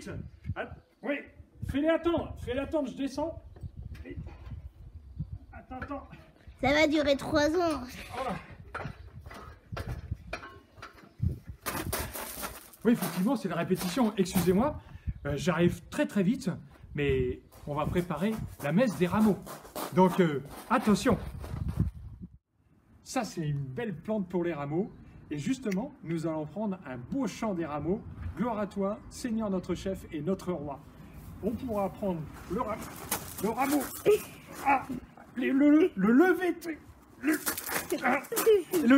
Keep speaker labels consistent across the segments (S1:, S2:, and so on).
S1: vite. Oui, fais-les attendre, je descends. Attends.
S2: Ça va durer 3 ans.
S1: Voilà. Oui, effectivement, c'est la répétition. Excusez-moi, j'arrive très vite, mais on va préparer la messe des rameaux. Donc, attention. Ça, c'est une belle plante pour les rameaux. Et justement, nous allons prendre un beau chant des rameaux. Gloire à toi, Seigneur notre chef et notre roi. On pourra prendre le rameau. Le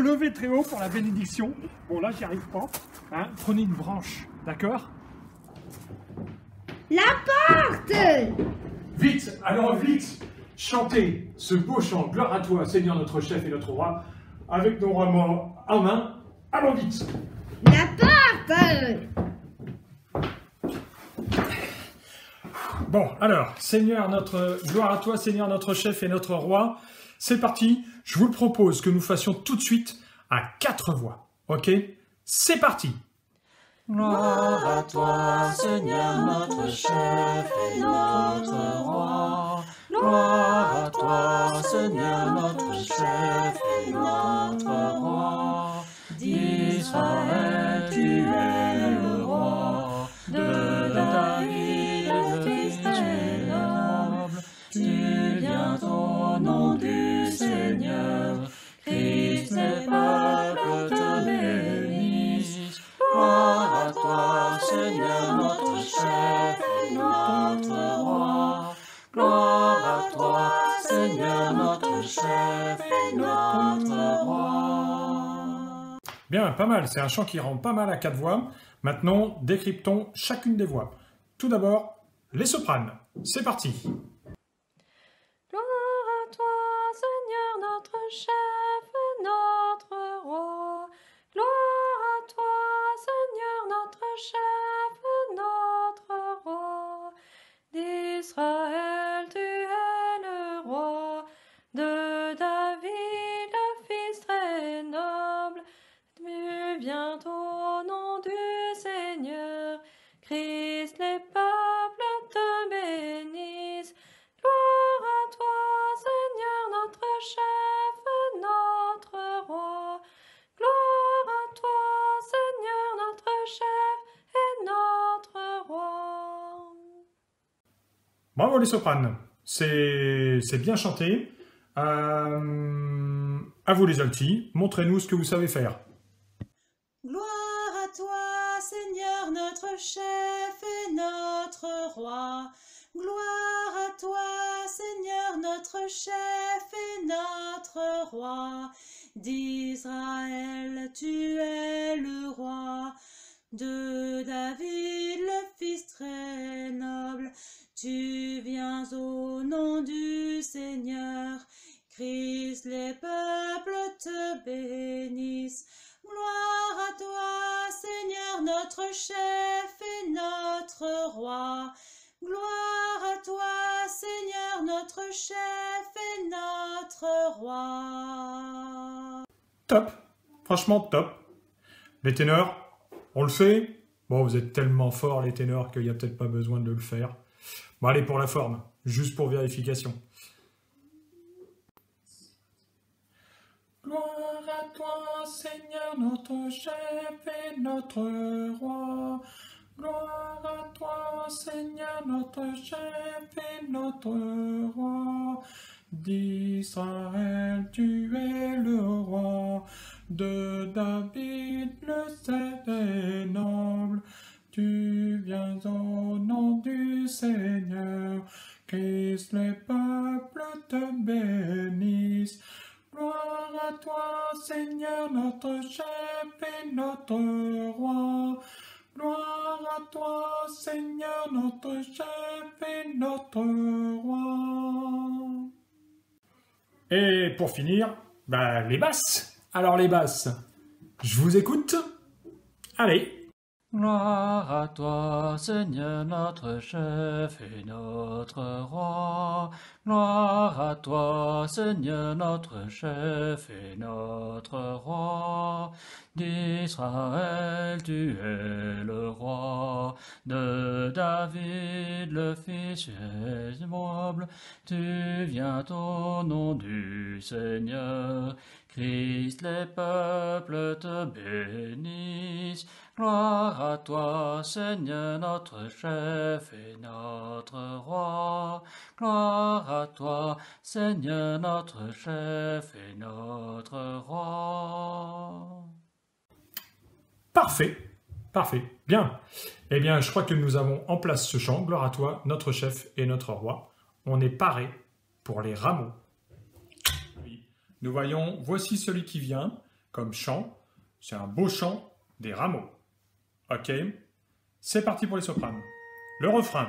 S1: lever très haut pour la bénédiction. Bon, là, j'y arrive pas. Hein, prenez une branche, d'accord?
S2: La porte!
S1: Vite, alors vite, chantez ce beau chant. Gloire à toi, Seigneur notre chef et notre roi. Avec nos rameaux en main. Allons vite.
S2: La porte!
S1: Bon, alors, gloire à toi, Seigneur notre chef et notre roi. C'est parti. Je vous propose que nous fassions tout de suite à 4 voix. Ok? C'est parti.
S3: Gloire à toi, Seigneur notre chef et notre roi. Gloire à toi, Seigneur notre chef et notre roi. D'Israël, tu es le roi. De David, le fils très noble. Tu viens au nom du Seigneur. Christ, les peuples te bénissent. Gloire à toi, Seigneur notre chef et notre roi. Gloire à toi, Seigneur notre chef et notre roi.
S1: Bien, pas mal. C'est un chant qui rend pas mal à 4 voix. Maintenant, décryptons chacune des voix. Tout d'abord, les sopranes. C'est parti.
S3: Gloire à toi, Seigneur notre chef et notre roi. Gloire à toi, Seigneur notre chef et notre roi. D'Israël, tu es le roi. De David, le fils très noble. Tu viens au nom du Seigneur. Christ, les peuples te bénissent. Gloire à toi, Seigneur notre chef et notre roi. Gloire à toi, Seigneur notre chef et notre roi.
S1: Bravo les sopranes. C'est bien chanté. À vous les altis. Montrez-nous ce que vous savez faire.
S4: Gloire à toi, Seigneur notre chef et notre roi. Gloire à toi, Seigneur notre chef et notre roi. D'Israël, tu es le roi. De David, le fils très noble. Tu viens au nom du Seigneur. Christ, les peuples te bénissent. Gloire à toi, Seigneur notre chef et notre roi. Gloire à toi, Seigneur notre chef et notre roi.
S1: Top. Franchement, top. Les ténors, on le fait? Bon, vous êtes tellement forts les ténors qu'il n'y a peut-être pas besoin de le faire. Bon, allez, pour la forme, juste pour vérification. Gloire à toi, Seigneur, notre chef et notre roi. Gloire à toi, Seigneur, notre chef et notre roi. D'Israël, tu es le roi. De David, le seul et noble. Tu viens au nom du Seigneur. Christ, les peuples te bénissent. Gloire à toi, Seigneur, notre chef et notre roi. Gloire à toi, Seigneur, notre chef et notre roi. Et pour finir, les basses. Alors les basses, je vous écoute. Allez.
S3: Gloire à toi, Seigneur notre chef et notre roi. Gloire à toi, Seigneur notre chef et notre roi. D'Israël, tu es le roi.
S5: de David, le fils aimable. Tu viens au nom du Seigneur. Christ, les peuples te bénissent. Gloire à toi, Seigneur, notre chef et notre roi. Gloire à toi, Seigneur, notre chef et notre roi.
S1: Parfait, parfait, bien. Eh bien, je crois que nous avons en place ce chant. Gloire à toi, notre chef et notre roi. On est paré pour les rameaux. Oui. Nous voyons, voici celui qui vient comme chant. C'est un beau chant des rameaux. Ok, c'est parti pour les sopranes. Le refrain.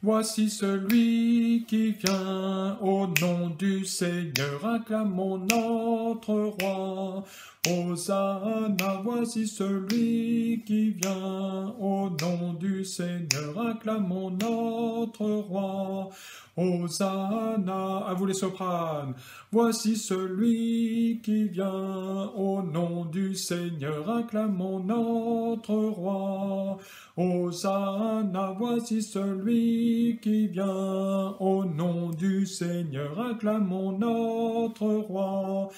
S1: Voici celui qui vient au nom du Seigneur, acclamons notre roi. Hosanna, voici celui qui vient au nom du Seigneur, acclamons notre roi. Hosanna, à vous les sopranes. Voici celui qui vient au nom du Seigneur, acclamons notre roi. Hosanna, voici celui qui vient au nom du Seigneur, acclamons notre roi.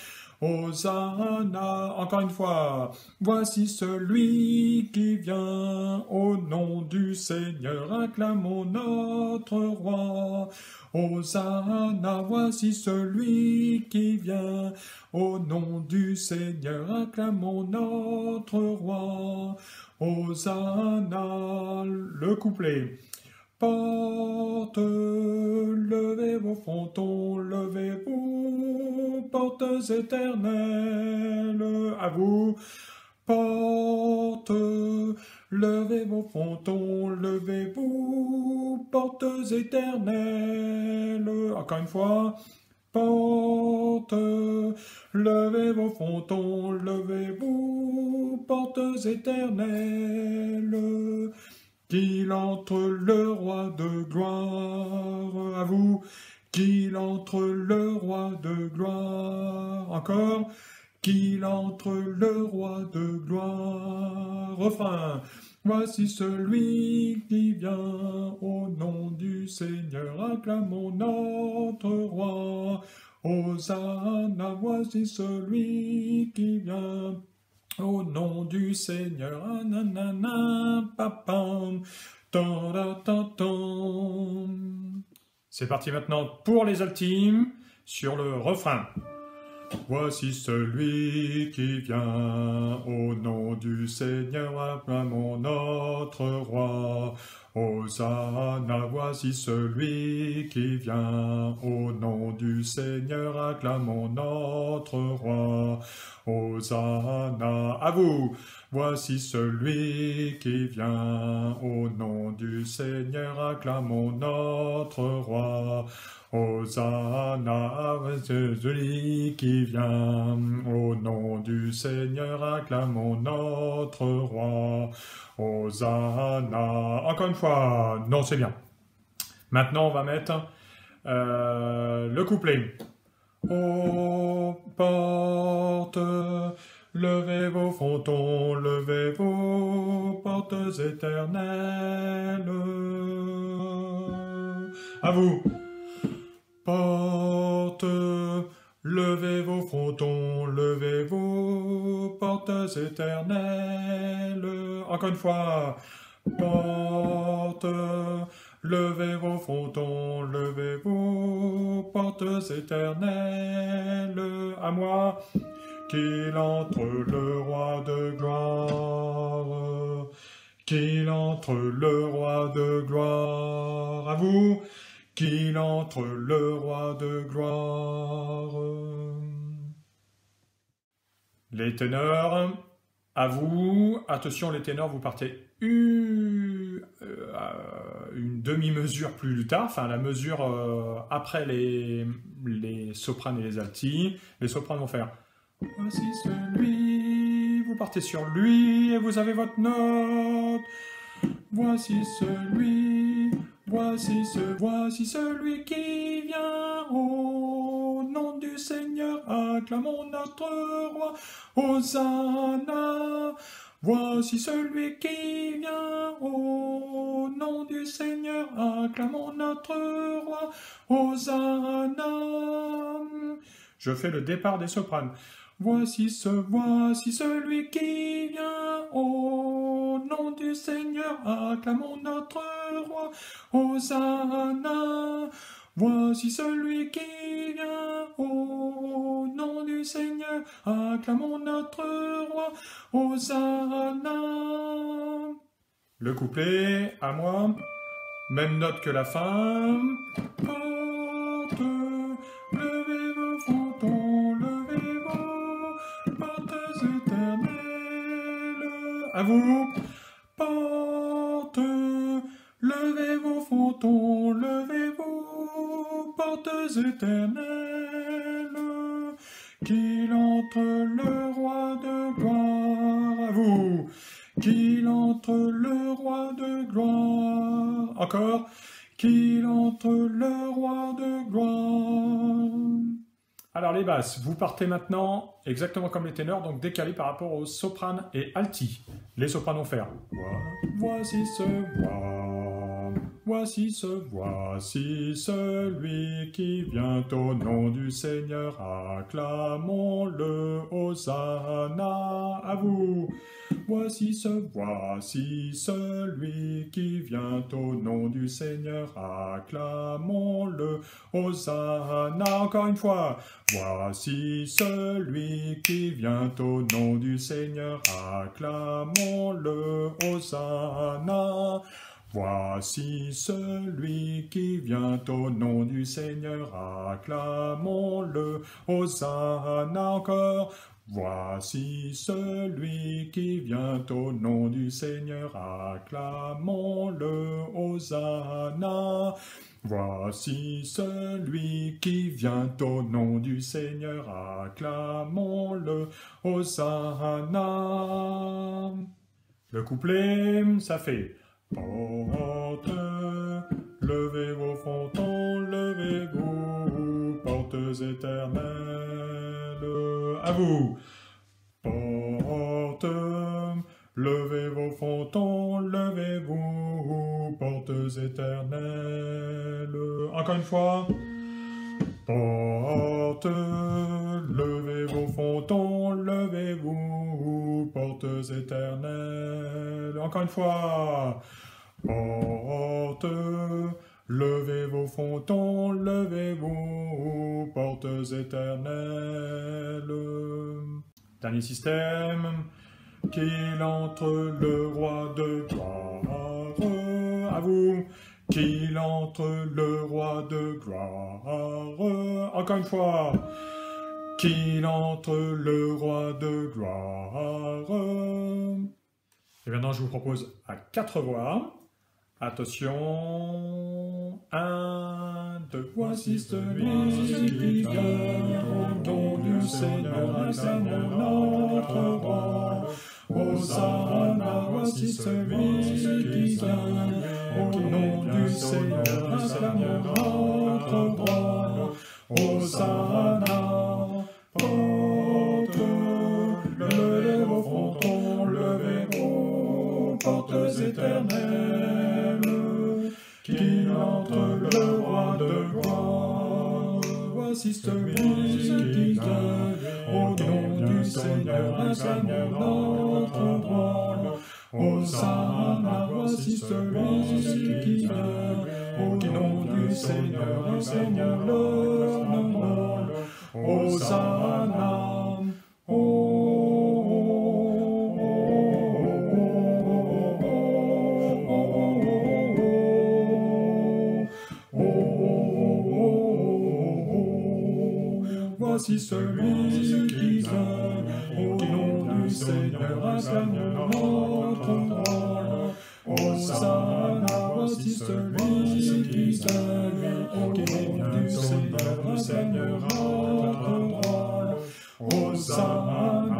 S1: Hosanna, encore une fois, voici celui qui vient au nom du Seigneur, acclamons notre roi. Hosanna, voici celui qui vient au nom du Seigneur, acclamons notre roi. Hosanna, le couplet. Portes, levez vos frontons, levez-vous, portes éternelles, à vous. Portes, levez vos frontons, levez-vous, portes éternelles, encore une fois. Portes, levez vos frontons, levez-vous, portes éternelles. Qu'il entre le roi de gloire, à vous, qu'il entre le roi de gloire, encore, qu'il entre le roi de gloire, refrain, voici celui qui vient au nom du Seigneur, acclamons notre roi, Hosanna, voici celui qui vient au nom du Seigneur, nanana, papam, tam. C'est parti maintenant pour les ultimes sur le refrain. Voici celui qui vient au nom du Seigneur, acclamons notre roi. Hosanna, voici celui qui vient au nom du Seigneur, acclamons notre roi. Hosanna, à vous, voici celui qui vient au nom du Seigneur, acclamons notre roi. Hosanna, celui qui vient au nom du Seigneur, acclamons notre roi. Hosanna, encore une fois, non c'est bien. Maintenant on va mettre le couplet. Ô portes, levez vos frontons, levez vos portes éternelles. À vous. Portes, levez vos frontons, levez vos portes éternelles. Encore une fois. Portes, levez vos frontons, levez vos portes éternelles. À moi. Qu'il entre le roi de gloire. Qu'il entre le roi de gloire. À vous. Qu'il entre le roi de gloire. Les ténors, à vous. Attention les ténors, vous partez une demi-mesure plus tard, enfin la mesure après les sopranes et les altis. Les sopranes vont faire « Voici celui », vous partez sur lui et vous avez votre note. « Voici celui ». Voici celui qui vient au nom du Seigneur, acclamons notre roi. Hosanna, Voici celui qui vient, au nom du Seigneur, acclamons notre roi, Hosanna. Je fais le départ des sopranes. Voici celui qui vient, au nom du Seigneur, acclamons notre roi, Hosanna. Voici celui qui vient, au nom du Seigneur, acclamons notre roi, Hosanna. Le couplet, à moi, même note que la fin. Porte, levez vos frontons, levez vos portes éternelles. À vous. Porte, levez vos frontons, levez vos portes éternelles. Qu'il entre le roi de gloire. À vous. Qu'il entre le roi de gloire. Encore. Qu'il entre le roi de gloire. Alors les basses, vous partez maintenant exactement comme les ténors, donc décalés par rapport aux sopranes et alti. Les sopranes vont faire voici celui qui vient au nom du Seigneur, acclamons-le, Hosanna. À vous. Voici celui qui vient au nom du Seigneur, acclamons-le, Hosanna. Encore une fois. Voici celui qui vient au nom du Seigneur, acclamons-le, Hosanna. Voici celui qui vient au nom du Seigneur, acclamons-le, Hosanna. Encore. Voici celui qui vient au nom du Seigneur, acclamons-le, Hosanna. Voici celui qui vient au nom du Seigneur, acclamons-le, Hosanna. Le couplet, ça fait porte, levez vos frontons, levez-vous, portes éternelles. À vous. Porte, levez vos frontons, levez-vous, portes éternelles. Encore une fois. Porte, levez vos frontons, levez-vous, portes éternelles. Encore une fois. Porte, levez vos frontons, levez-vous, portes éternelles. Dernier système. Qu'il entre le roi de gloire. À vous. Qu'il entre le roi de gloire. Encore une fois. Qu'il entre le roi de gloire. Et maintenant, je vous propose à 4 voix. Attention. 1, 2. Voici celui qui vient au nom du Seigneur, le Seigneur notre roi. Hosanna, voici celui qui vient au nom du Seigneur, le Seigneur notre roi. Hosanna, porte, levez vos frontons, levez vos portes éternelles. Qu'il entre le roi de gloire. Voici celui qui vient au nom du Seigneur, le Seigneur notre roi. Hosanna, voici celui qui vient au nom du Seigneur, le Seigneur notre roi. Hosanna. Voici celui qui vient au nom du Seigneur, le Seigneur notre roi. Hosanna, voici celui qui vient au nom du Seigneur, le Seigneur notre roi. Hosanna.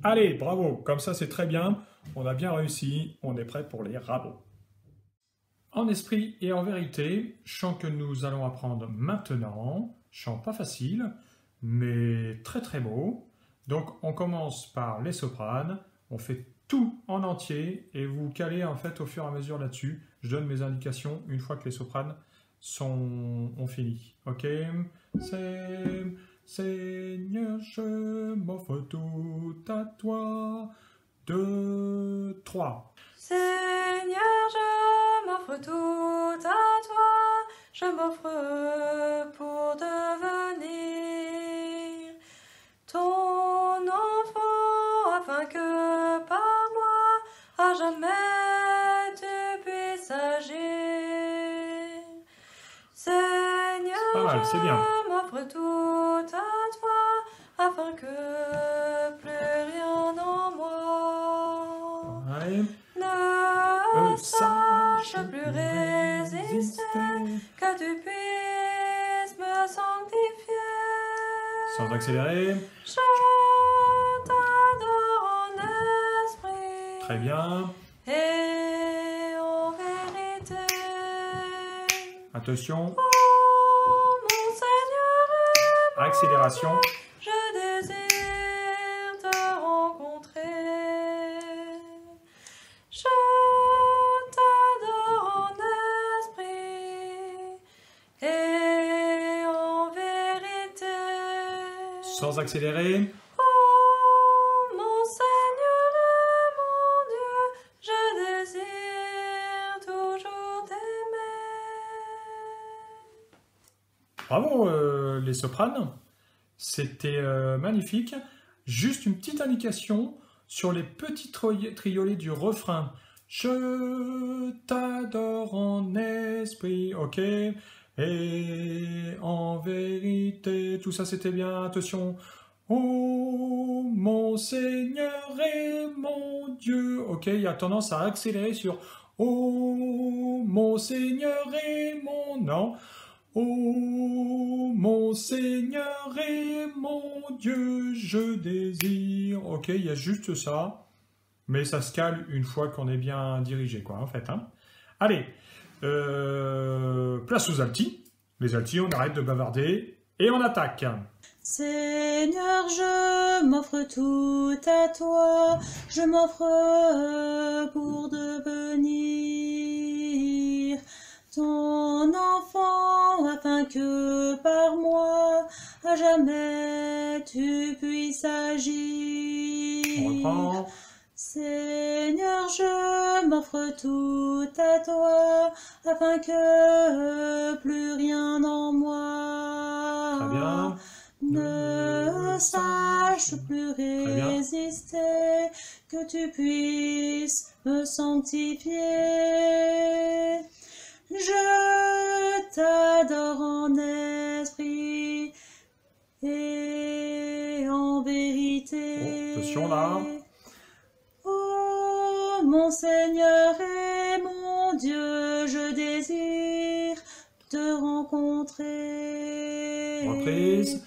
S1: Allez, bravo, comme ça c'est très bien, on a bien réussi, on est prêt pour les rabots. En esprit et en vérité, chant que nous allons apprendre maintenant, chant pas facile, mais très très beau. Donc on commence par les sopranes, on fait tout en entier et vous calez en fait au fur et à mesure là-dessus. Je donne mes indications une fois que les sopranes ont fini. Ok? Seigneur, je m'offre tout à toi. 2, 3.
S3: Seigneur, je m'offre tout à toi, je m'offre pour devenir ton enfant, afin que par moi, à jamais tu puisses agir. Seigneur,
S1: Pas mal, c'est bien.
S3: je m'offre tout à toi, afin que plus rien en moi
S1: Ouais.
S3: ne sache plus résister, que tu puisses me sanctifier.
S1: Sans accélérer.
S3: Je t'adore en esprit
S1: Très bien.
S3: et en vérité.
S1: Attention.
S3: Oh mon Seigneur et mon
S1: Accélération.
S3: je désire te rencontrer. Je t'adore en esprit et en vérité.
S1: Sans accélérer.
S3: Oh mon Seigneur et mon Dieu, je désire toujours t'aimer.
S1: Bravo les sopranes. C'était magnifique. Juste une petite indication sur les petits triolets du refrain. Je t'adore en esprit, ok? Et en vérité, tout ça c'était bien, attention. Oh mon Seigneur et mon Dieu, ok? Il y a tendance à accélérer sur oh mon Seigneur et mon... Non. Oh mon Seigneur et mon Dieu, je désire. Ok, il y a juste ça. Mais ça se cale une fois qu'on est bien dirigé, quoi, en fait. Hein. Allez, place aux altis. Les altis, on arrête de bavarder et on attaque.
S4: Seigneur, je m'offre tout à toi, je m'offre pour devenir ton enfant, afin que par moi, à jamais, tu puisses agir.
S1: On reprend.
S4: Seigneur, je m'offre tout à toi, afin que plus rien en moi
S1: Très bien.
S4: ne sache plus
S1: bien.
S4: résister, que tu puisses me sanctifier. Je t'adore en esprit et en vérité.
S1: Oh, attention là.
S4: Oh mon Seigneur et mon Dieu, je désire te rencontrer.
S1: Reprise.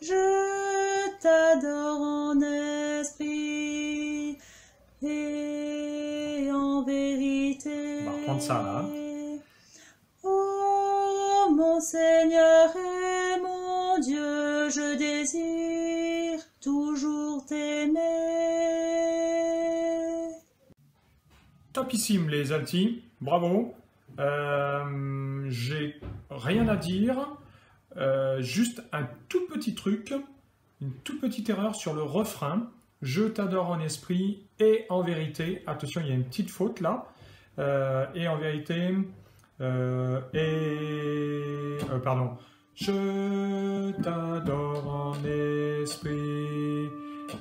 S4: Je t'adore en esprit et en vérité.
S1: On va reprendre ça là.
S4: Oh mon Seigneur et mon Dieu, je désire toujours t'aimer.
S1: Topissime les altis, bravo. J'ai rien à dire. Juste un tout petit truc, une toute petite erreur sur le refrain. Je t'adore en esprit et en vérité. Attention, il y a une petite faute là. Et en vérité, pardon. Je t'adore en esprit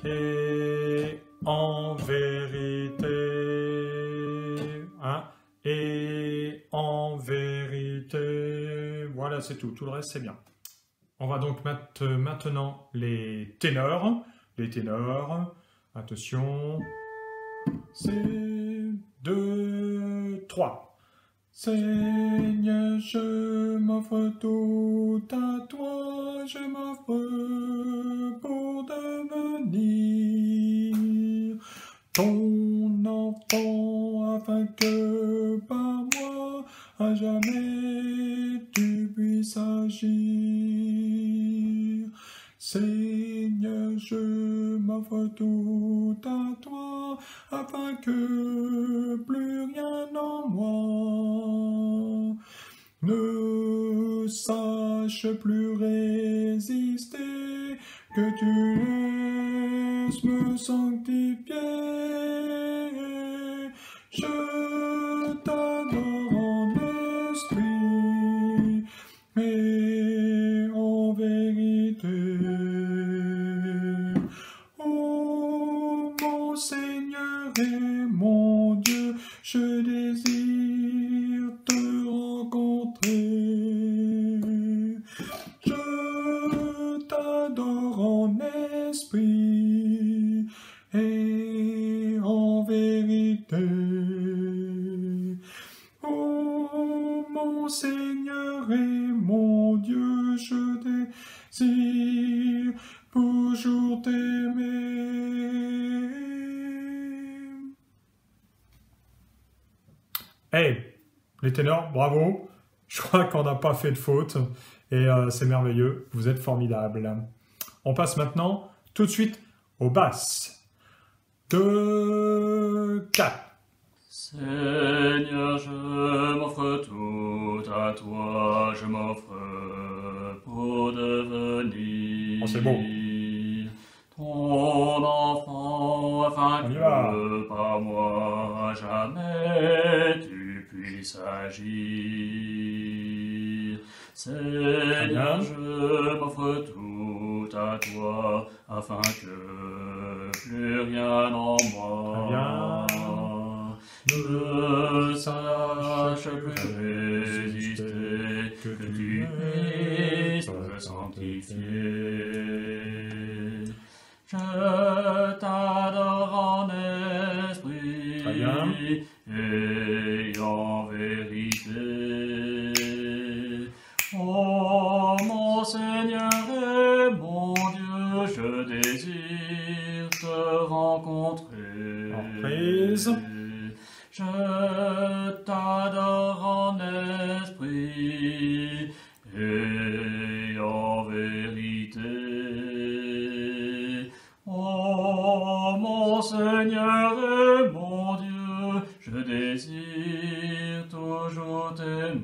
S1: et en vérité. Hein? Et en vérité. Voilà, c'est tout. Tout le reste, c'est bien. On va donc mettre maintenant les ténors. Les ténors. Attention. C'est 2, 3. Seigneur, je m'offre tout à toi, je m'offre pour devenir ton enfant, afin que par moi, à jamais, tu puisses agir. Seigneur, je
S6: m'offre tout à toi, afin que plus rien en moi ne sache plus résister, que tu laisses me sanctifier. Je t'adore en esprit et en vérité. Oh mon Seigneur et mon Dieu, je désire te rencontrer. Je t'adore en esprit et en vérité. Oh mon Seigneur et mon Dieu, je désire toujours t'aimer. Hey, les ténors, bravo. Je crois qu'on n'a pas fait de faute et c'est merveilleux. Vous êtes formidables. On passe maintenant tout de suite aux basses. 2, 4.
S5: Seigneur, je m'offre tout à toi, je m'offre pour devenir
S6: Oh, c'est beau.
S5: ton enfant, afin
S6: On y va.
S5: que par moi jamais tu puisses agir. Seigneur,
S6: bien.
S5: je m'offre tout à toi, afin que plus rien en moi
S6: bien.
S5: ne sache plus résister, que tu puisses me sanctifier. Je t'adore en esprit
S6: Très bien.
S5: et en vérité. Oh mon Seigneur et mon Dieu, je désire te rencontrer.
S6: Reprise.
S5: Je t'adore en esprit et en vérité. Oh mon Seigneur et mon Dieu, je désire toujours t'aimer.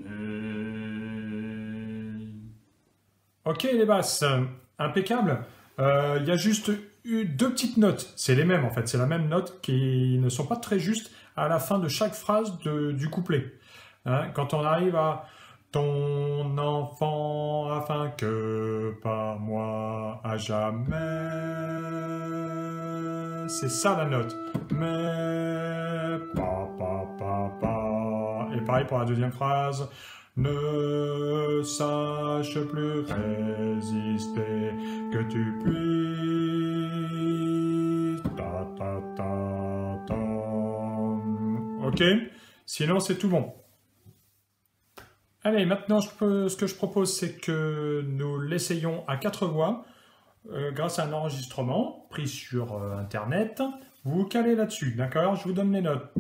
S6: Ok les basses, impeccable. Il y a juste eu 2 petites notes, c'est les mêmes en fait, c'est la même note qui ne sont pas très justes à la fin de chaque phrase du couplet. Hein, quand on arrive à ton enfant afin que par moi à jamais, c'est ça la note. Mais pa. Et pareil pour la deuxième phrase. Ne sache plus résister, que tu puisses ta. Ok? Sinon, c'est tout bon. Allez, maintenant, ce que je propose, c'est que nous l'essayions à 4 voix, grâce à un enregistrement pris sur Internet. Vous vous calez là-dessus, d'accord? Je vous donne les notes.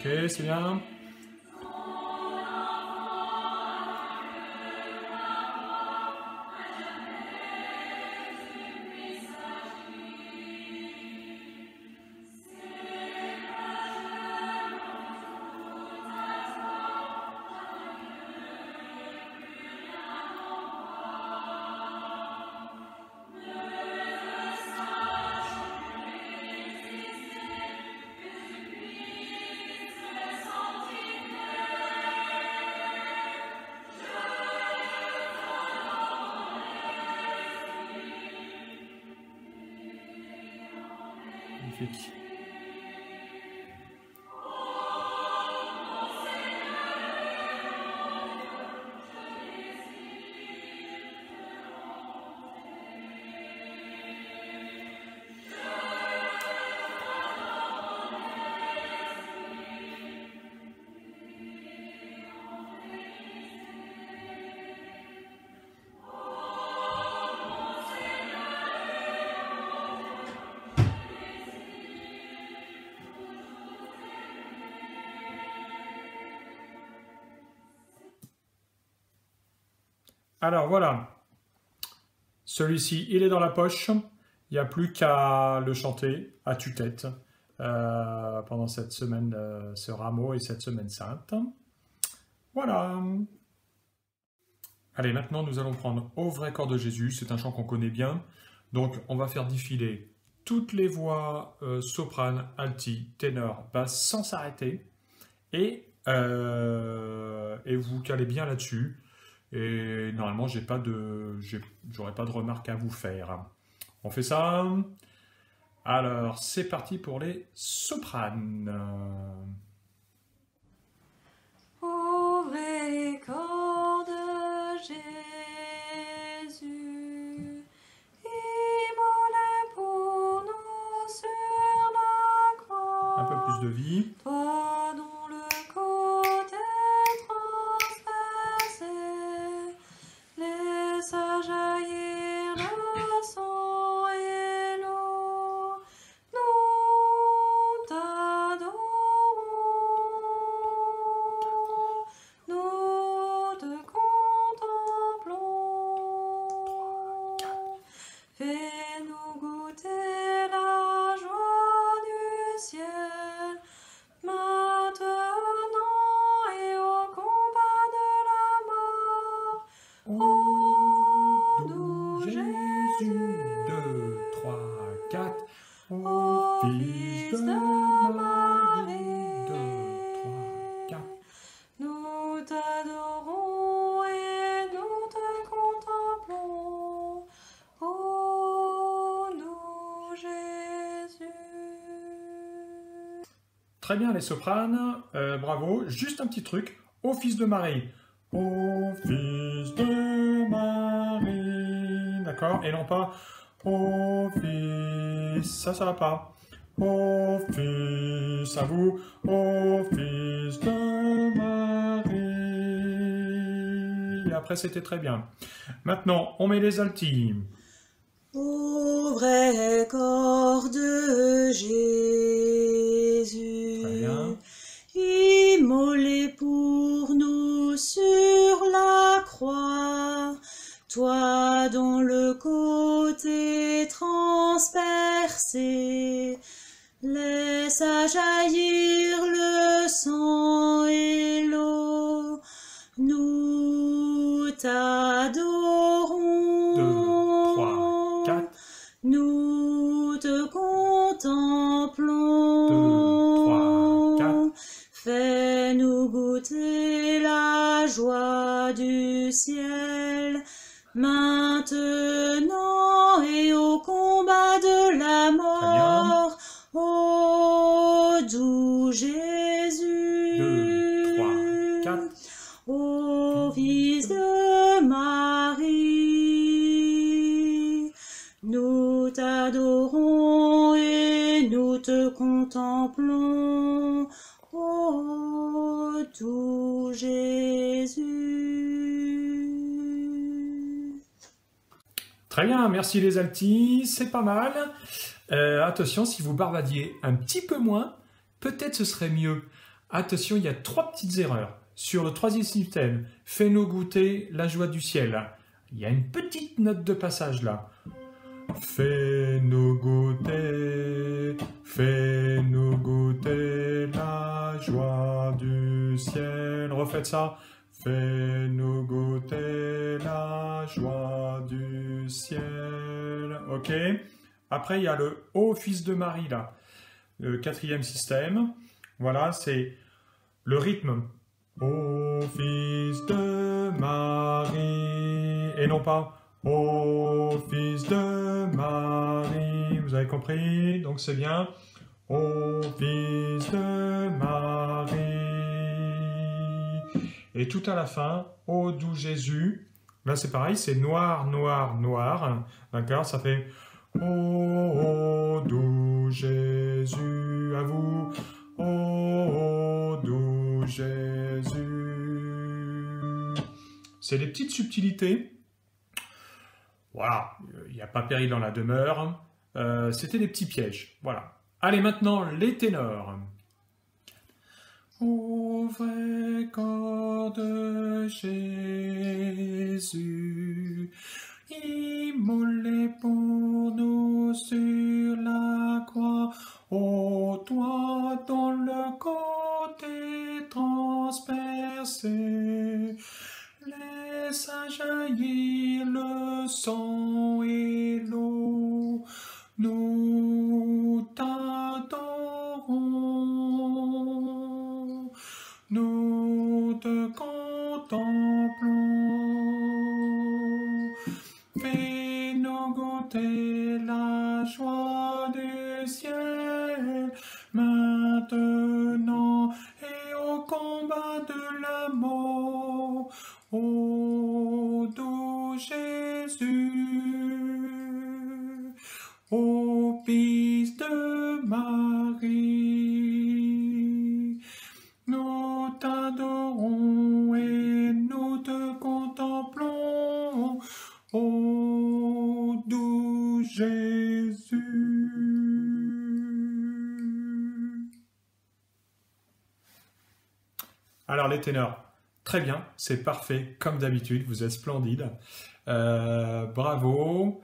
S6: Ok, c'est bien. Magnifique. Alors voilà, celui-ci, il est dans la poche. Il n'y a plus qu'à le chanter à tue-tête pendant cette semaine, ce rameau et cette semaine sainte. Voilà. Allez, maintenant nous allons prendre Au vrai corps de Jésus. C'est un chant qu'on connaît bien. Donc on va faire défiler toutes les voix soprane, alti, ténor, basse sans s'arrêter. Et vous calez bien là-dessus. Et normalement, j'aurai pas de remarques à vous faire. On fait ça. Alors, c'est parti pour les sopranes.
S3: Au vrai corps de Jésus, immolé pour nous sur la croix.
S6: Un peu plus de vie.
S3: Toi dont le côté transpercé, laisse jaillir le sang et l'eau, nous t'adorons, nous te contemplons. Fais-nous goûter la joie du ciel, maintenant et au combat de la mort. Ô doux Jésus,
S6: 2, 3, 4.
S3: ô
S6: Ô Fils de Marie, 2, 3, 4.
S3: nous t'adorons et nous te contemplons. Ô doux Jésus.
S6: Très bien les sopranes, bravo. Juste un petit truc, Ô Fils de Marie. Ô Fils de Marie. D'accord? Et non pas Ô Fils. Ça va pas. Ô Fils, à vous. Ô Fils de Marie. Et après c'était très bien. Maintenant, on met les altis.
S4: Au vrai corps de Jésus,
S6: Très bien.
S4: immolé pour nous sur la croix, toi dont le côté transpercé, laisse à jaillir le sang et l'eau, nous t'adorons.
S6: 2, 3, 4.
S4: Nous te contemplons.
S6: 2, 3, 4.
S4: Fais-nous goûter la joie du ciel, maintenant et au combat de la mort. Ô doux Jésus,
S6: 2, 3, 4.
S4: ô Fils de Marie, nous t'adorons et nous te contemplons. Ô doux Jésus.
S6: Très bien, merci les altis, c'est pas mal. Attention, si vous barbadiez un petit peu moins, peut-être ce serait mieux. Attention, il y a 3 petites erreurs. Sur le 3e système, fais-nous goûter la joie du ciel. Il y a une petite note de passage là. Fais-nous goûter la joie du ciel. Refaites ça. Fais-nous goûter la joie du ciel. Ok. Après, il y a le Ô Fils de Marie là. Le 4e système. Voilà, c'est le rythme. Ô Fils de Marie. Et non pas Ô Fils de Marie. Vous avez compris? Donc c'est bien. Ô Fils de Marie. Et tout à la fin, Ô doux Jésus. Là c'est pareil, c'est noir, noir, noir. D'accord? Ça fait Ô doux Jésus. À vous. Ô doux Jésus. C'est des petites subtilités. Voilà, il n'y a pas péril dans la demeure. C'était des petits pièges. Voilà. Allez, maintenant, les ténors. Au vrai corps de Jésus, immolé pour nous sur la croix, ô toi dont le côté transpercé, laisse à jaillir le sang et l'eau, nous t'adorons, nous te contemplons, fais-nous goûter la joie du ciel, maintenant et au combat de la mort, ô doux Jésus, ô Fils de Marie, nous t'adorons et nous te contemplons, ô doux Jésus. Alors les ténors, très bien, c'est parfait, comme d'habitude, vous êtes splendides. Bravo.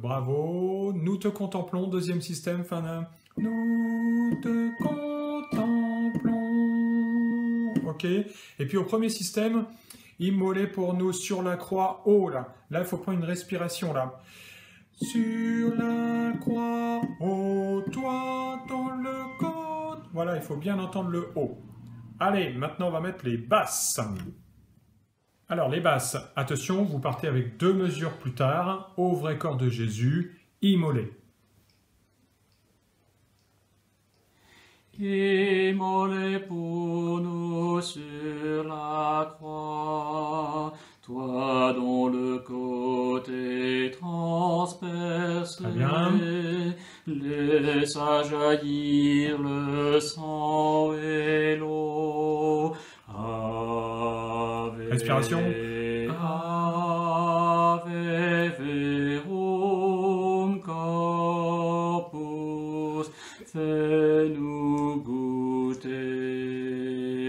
S6: Bravo. Nous te contemplons, deuxième système, fin d'un. Nous te contemplons. Ok. Et puis au premier système, immolé pour nous sur la croix. Oh là. Là, il faut prendre une respiration là. Sur la croix, oh toi dans le côte. Voilà, il faut bien entendre le haut. Allez, maintenant on va mettre les basses. Alors les basses, attention, vous partez avec 2 mesures plus tard. Au vrai corps de Jésus, immolé.
S5: Immolé pour nous sur la croix, toi dont le côté transpercé,
S6: Très bien.
S5: laisse à jaillir le sang et l'eau. Ave,
S6: Respiration.
S5: Ave verum corpus, fais-nous goûter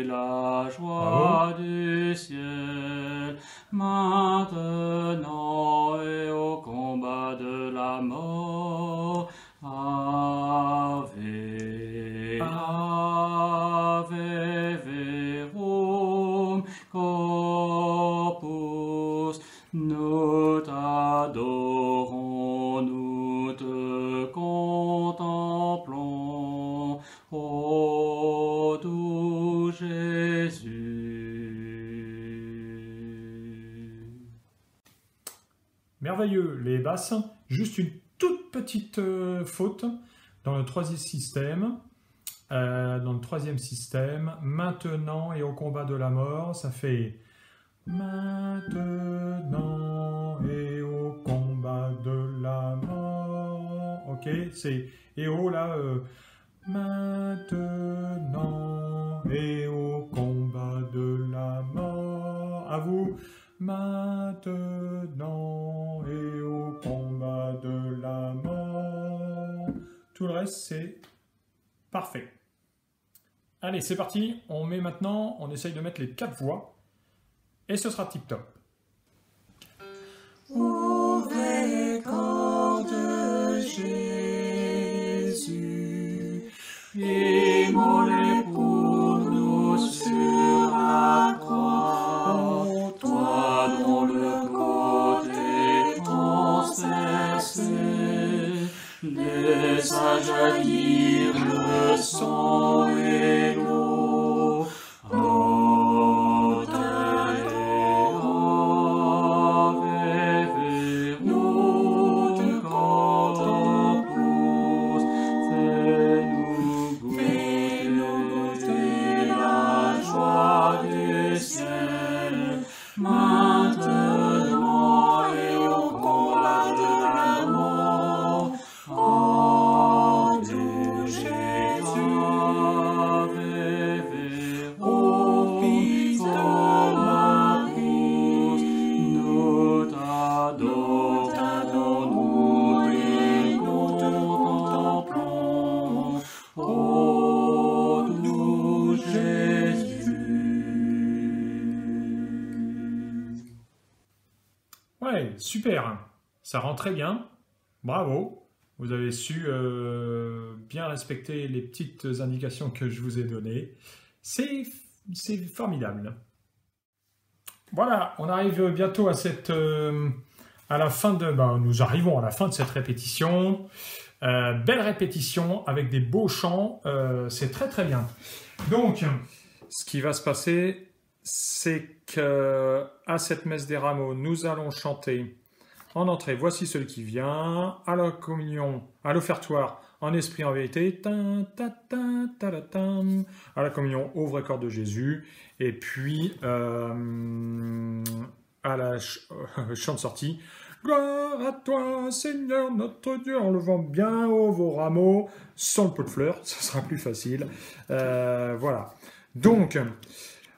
S5: la joie du ciel, maintenant et au combat de la mort. Ave, Ave verum corpus, nous t'adorons, nous te contemplons, ô doux Jésus.
S6: Merveilleux, les basses. Juste une toute petite faute dans le troisième système. Maintenant et au combat de la mort, ça fait maintenant et au combat de la mort. Ok, c'est et au là. Maintenant et au combat de la mort. À vous. Maintenant et au combat de la mort. Tout le reste, c'est parfait. Allez, c'est parti. On met maintenant, on essaye de mettre les 4 voix. Et ce sera tip top.
S4: Au vrai corps de Jésus, immolé pour nous sur la croix, toi dont le côté transpercé, laisse à jaillir le sang et l'eau. Nous te contemplons, fais-nous goûter la joie du ciel, maintenant et au combat de la mort. Amen.
S6: Ouais, super. Ça rend très bien. Bravo. Vous avez su bien respecter les petites indications que je vous ai données. C'est formidable. Voilà, on arrive bientôt à la fin de... nous arrivons à la fin de cette répétition. Belle répétition avec des beaux chants. C'est très très bien. Donc, ce qui va se passer, c'est qu'à cette messe des rameaux, nous allons chanter en entrée, voici celui qui vient, à la communion, à l'offertoire, en esprit, en vérité, à la communion, au vrai corps de Jésus, et puis à la chant de sortie, gloire à toi, Seigneur notre Dieu, en levant bien haut vos rameaux, sans le pot de fleurs, ce sera plus facile. Voilà. Donc,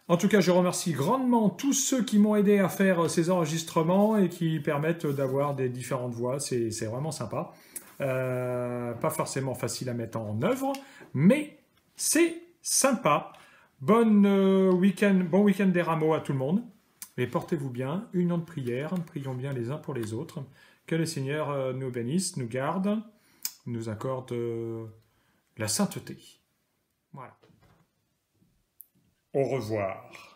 S6: en tout cas, je remercie grandement tous ceux qui m'ont aidé à faire ces enregistrements et qui permettent d'avoir des différentes voix. C'est vraiment sympa. Pas forcément facile à mettre en œuvre, mais c'est sympa. Bon week-end des rameaux à tout le monde. Et portez-vous bien. Union de prière. Prions bien les uns pour les autres. Que le Seigneur nous bénisse, nous garde, nous accorde la sainteté. Voilà. Au revoir.